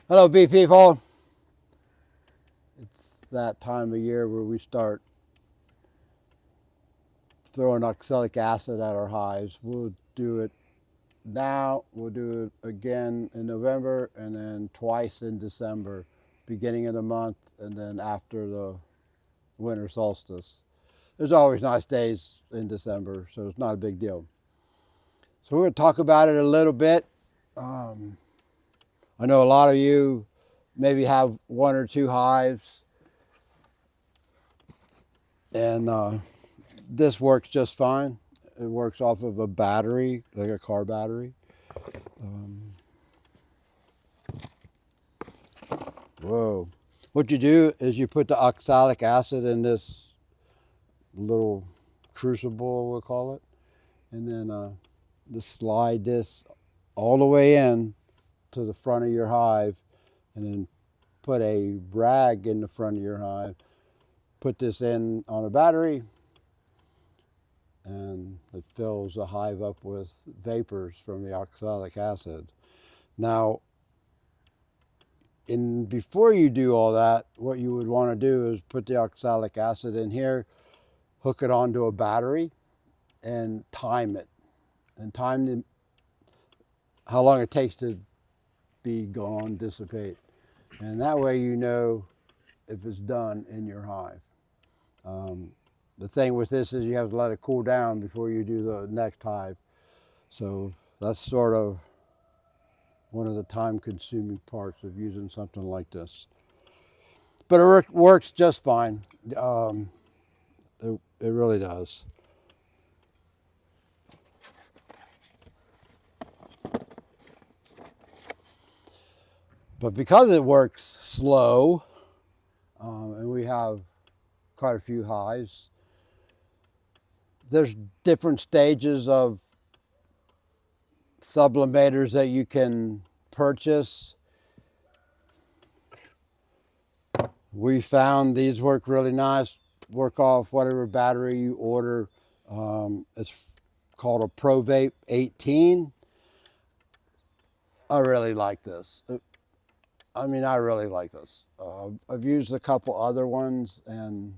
Hello, bee people. It's that time of year where we start throwing oxalic acid at our hives. We'll do it now, we'll do it again in November, and then twice in December, beginning of the month, and then after the winter solstice. There's always nice days in December, so it's not a big deal. So we're going to talk about it a little bit. Um, I know a lot of you maybe have one or two hives, and this works just fine. It works off of a battery, like a car battery. Um, Whoa. What you do is you put the oxalic acid in this little crucible, we'll call it, and then just slide this all the way in to the front of your hive, and then put a rag in the front of your hive. Put this in on a battery, and it fills the hive up with vapors from the oxalic acid. Now, before you do all that, what you would want to do is put the oxalic acid in here, hook it onto a battery, and time it. And how long it takes to be gone, dissipate. And that way you know if it's done in your hive. Um, the thing with this is you have to let it cool down before you do the next hive. So that's sort of one of the time-consuming parts of using something like this. But it works just fine. It really does. But because it works slow, and we have quite a few hives, there's different stages of sublimators that you can purchase. We found these work really nice, work off whatever battery you order. It's called a ProVape 18. I really like this. I really like this. I've used a couple other ones, and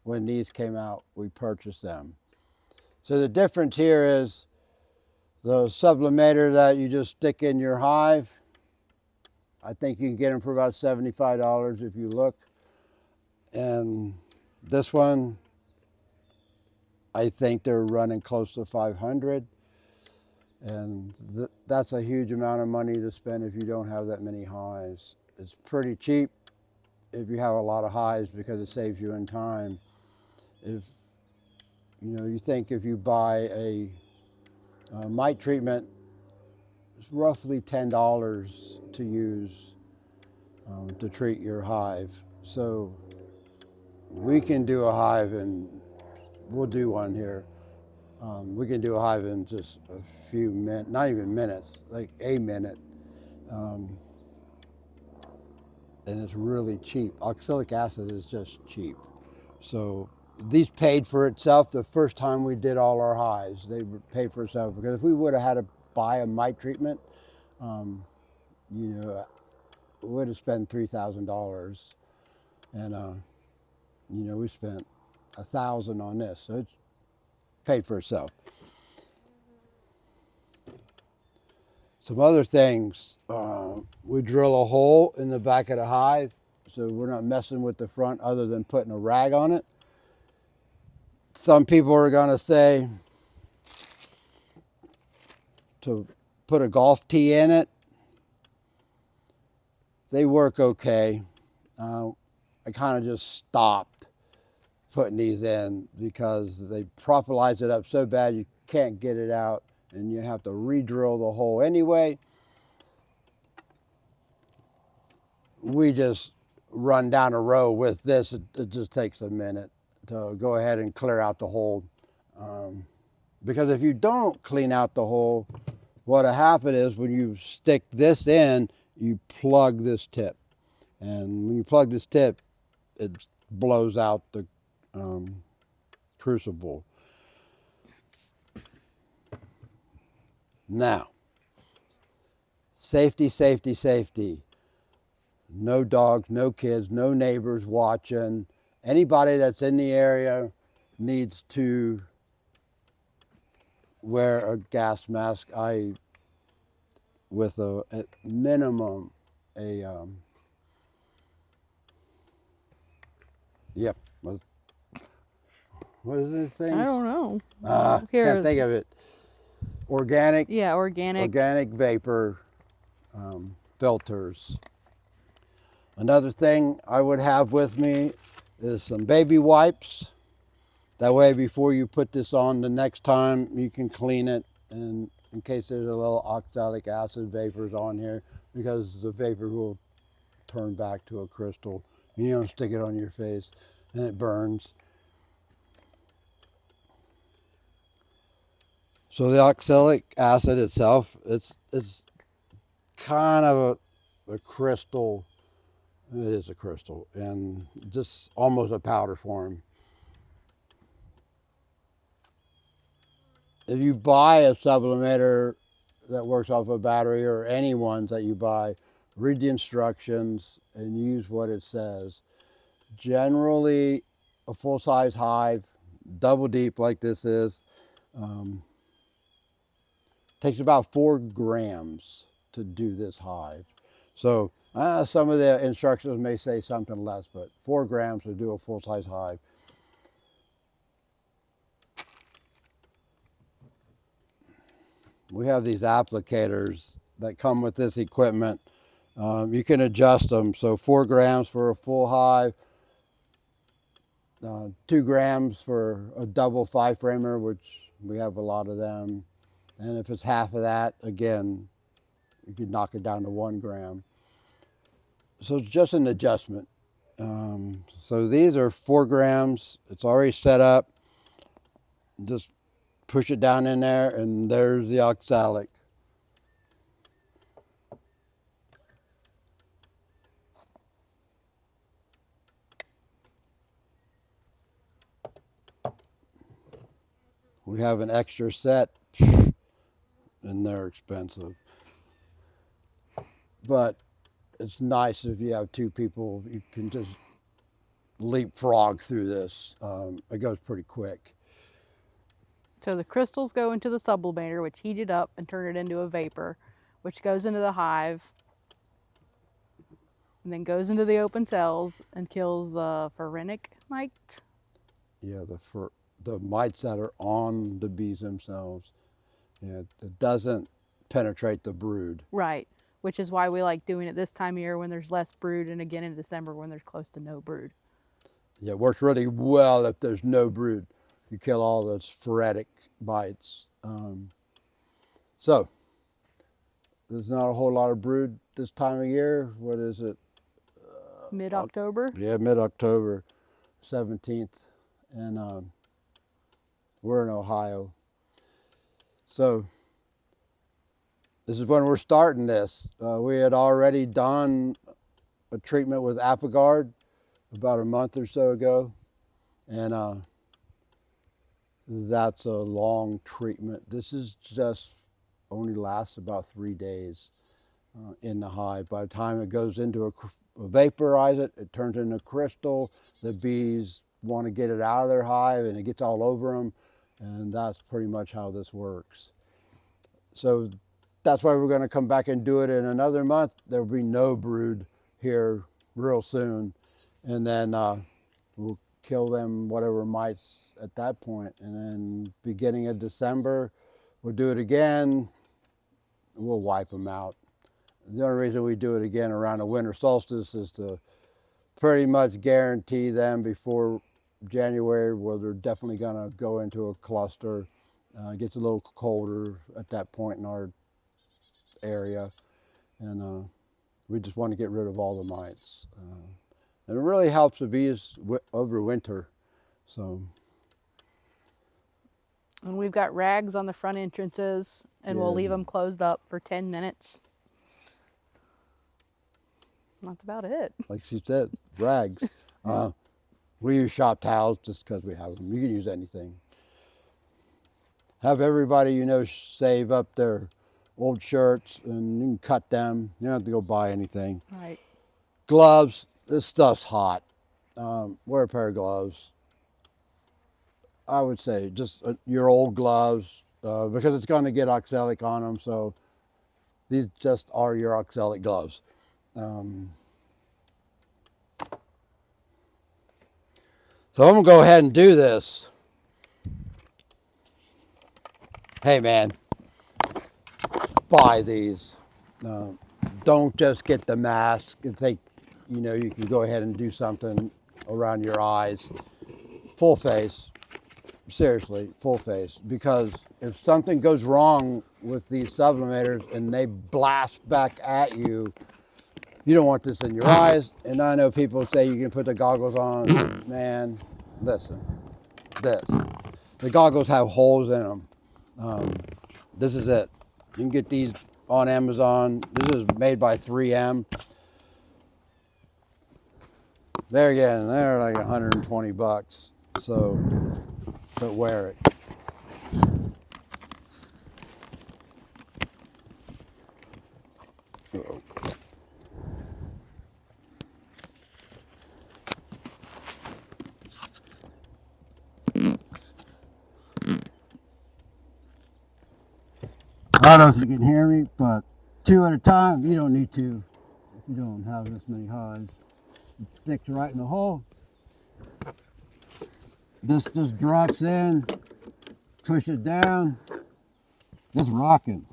when these came out, we purchased them. So the difference here is the sublimator that you just stick in your hive. I think you can get them for about $75 if you look. And this one, I think they're running close to 500. And that's a huge amount of money to spend if you don't have that many hives. It's pretty cheap if you have a lot of hives because it saves you in time. If you think if you buy a mite treatment, it's roughly $10 to use to treat your hive. So we can do a hive, and we'll do one here. We can do a hive in just a few minutes, not even minutes, like a minute. Um, and it's really cheap. Oxalic acid is just cheap. So these paid for itself the first time we did all our hives. They paid for itself because if we would have had to buy a mite treatment, we would have spent $3,000, and we spent $1,000 on this, so it's paid for itself. Some other things, we drill a hole in the back of the hive, so we're not messing with the front other than putting a rag on it. Some people are going to say to put a golf tee in it. They work okay. I kind of just stopped putting these in because they prophilize it up so bad you can't get it out, and you have to re-drill the hole anyway. We just run down a row with this. It just takes a minute to go ahead and clear out the hole. Because if you don't clean out the hole, what'll happen is when you stick this in, you plug this tip. And when you plug this tip, it blows out the crucible. Now, safety, safety, safety. No dogs, no kids, no neighbors watching. Anybody that's in the area needs to wear a gas mask. With at minimum, a yep. What is these things? I don't know. Can't think of it. Organic. Yeah, organic. Organic vapor filters. Another thing I would have with me is some baby wipes. That way, before you put this on the next time, you can clean it, and in case there's a little oxalic acid vapors on here, because the vapor will turn back to a crystal. You don't stick it on your face, and it burns. So the oxalic acid itself, it's kind of a crystal. It is a crystal, and just almost a powder form. If you buy a sublimator that works off a battery, or any ones that you buy, read the instructions and use what it says. Generally, a full-size hive, double deep like this is, takes about 4 grams to do this hive. So some of the instructions may say something less, but 4 grams to do a full-size hive. We have these applicators that come with this equipment. You can adjust them. So 4 grams for a full hive, 2 grams for a double 5-framer, which we have a lot of them. And if it's half of that, again, you could knock it down to 1 gram. So it's just an adjustment. So these are 4 grams. It's already set up. Just push it down in there, and there's the oxalic. We have an extra set, and they're expensive. But it's nice if you have 2 people, you can just leapfrog through this. It goes pretty quick. So the crystals go into the sublimator, which heat it up and turn it into a vapor, which goes into the hive, and then goes into the open cells and kills the pharenic mite. Yeah, the mites that are on the bees themselves. Yeah, it doesn't penetrate the brood. Right, which is why we like doing it this time of year when there's less brood, and again in December when there's close to no brood. Yeah, it works really well if there's no brood. You kill all those phoretic bites. So, there's not a whole lot of brood this time of year. What is it? Mid-October? Yeah, mid-October, 17th. And we're in Ohio. So, this is when we're starting this. We had already done a treatment with Apigard about a month or so ago. And that's a long treatment. This is just only lasts about 3 days in the hive. By the time it goes into vaporize it, it turns into crystal. The bees want to get it out of their hive, and it gets all over them. And that's pretty much how this works. So that's why we're going to come back and do it in another month. There'll be no brood here real soon. And then we'll kill them, whatever mites at that point. And then beginning of December, we'll do it again. We'll wipe them out. The only reason we do it again around the winter solstice is to pretty much guarantee them before January, where they're definitely going to go into a cluster. It gets a little colder at that point in our area. And we just want to get rid of all the mites. And it really helps the bees over winter. So. And we've got rags on the front entrances, and we'll leave them closed up for 10 minutes. That's about it. Like she said, rags. We use shop towels just because we have them. You can use anything. Have everybody you know save up their old shirts, and you can cut them. You don't have to go buy anything. Right. Gloves, this stuff's hot. Wear a pair of gloves. I would say just your old gloves because it's going to get oxalic on them. So these just are your oxalic gloves. Um, so I'm going to go ahead and do this. Hey man, buy these. Uh, don't just get the mask and think, you can go ahead and do something around your eyes. Full face, seriously, full face. Because if something goes wrong with these sublimators and they blast back at you, you don't want this in your eyes. And I know people say you can put the goggles on. Man, listen, this. The goggles have holes in them. This is it. You can get these on Amazon. This is made by 3M. There again, they're like 120 bucks. So, but wear it. Uh-oh. I don't know if you can hear me, but 2 at a time, you don't need to if you don't have this many highs. It sticks right in the hole. This just drops in, push it down, just rocking.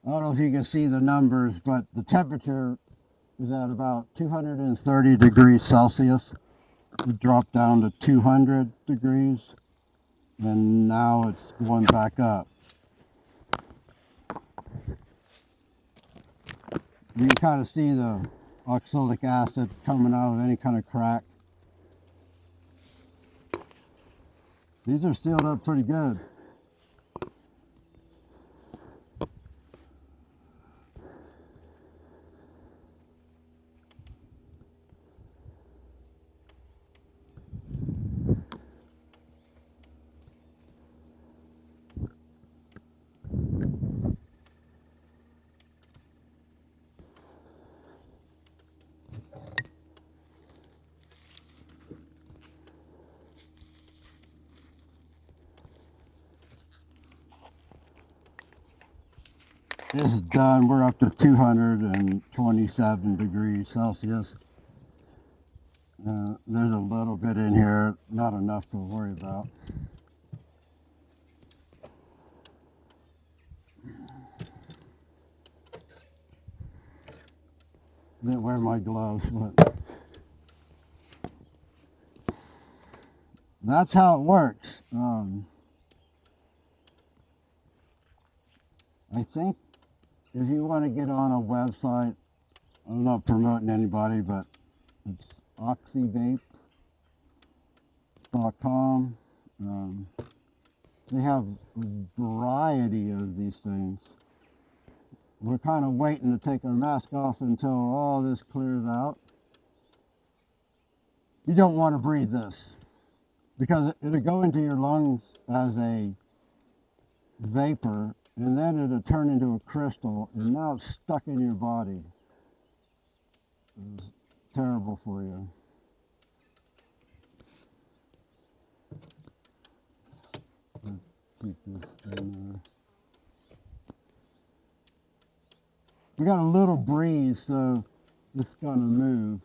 I don't know if you can see the numbers, but the temperature is at about 230 degrees Celsius. It dropped down to 200 degrees, and now it's going back up. You can kind of see the oxalic acid coming out of any kind of crack. These are sealed up pretty good. This is done. We're up to 227 degrees Celsius. There's a little bit in here, not enough to worry about. Didn't wear my gloves, but that's how it works. I think if you want to get on a website, I'm not promoting anybody, but it's oxyvape.com. They have a variety of these things. We're kind of waiting to take our mask off until all this clears out. You don't want to breathe this because it'll go into your lungs as a vapor and then it'll turn into a crystal and now it's stuck in your body. It's terrible for you. Let's keep this in there. We got a little breeze, so it's gonna move.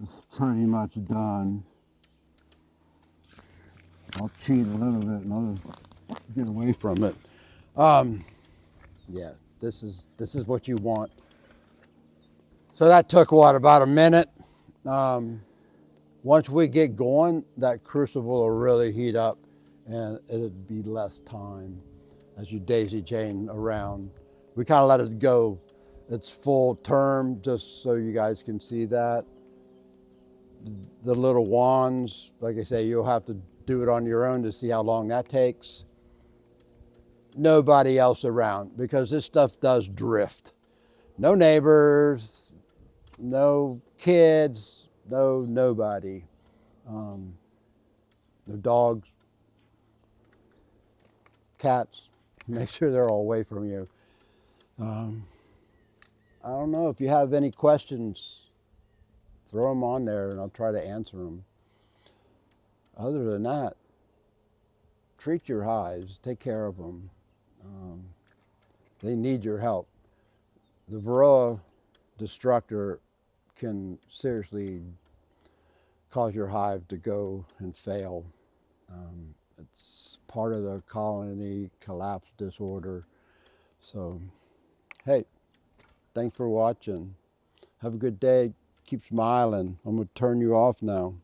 It's pretty much done. I'll cheat a little bit and I'll get away from it. Yeah, this is what you want. So that took what, about a minute? Once we get going, that crucible will really heat up and it'll be less time as you daisy chain around. We kind of let it go its full term just so you guys can see that. The little wands, like I say, you'll have to do it on your own to see how long that takes. Nobody else around because this stuff does drift. No neighbors, no kids, no nobody. No dogs, cats. Make sure they're all away from you. I don't know if you have any questions, throw them on there and I'll try to answer them. Other than that, treat your hives, take care of them. They need your help. The Varroa destructor can seriously cause your hive to go and fail. It's part of the colony collapse disorder. So, hey, thanks for watching. Have a good day. Keep smiling. I'm going to turn you off now.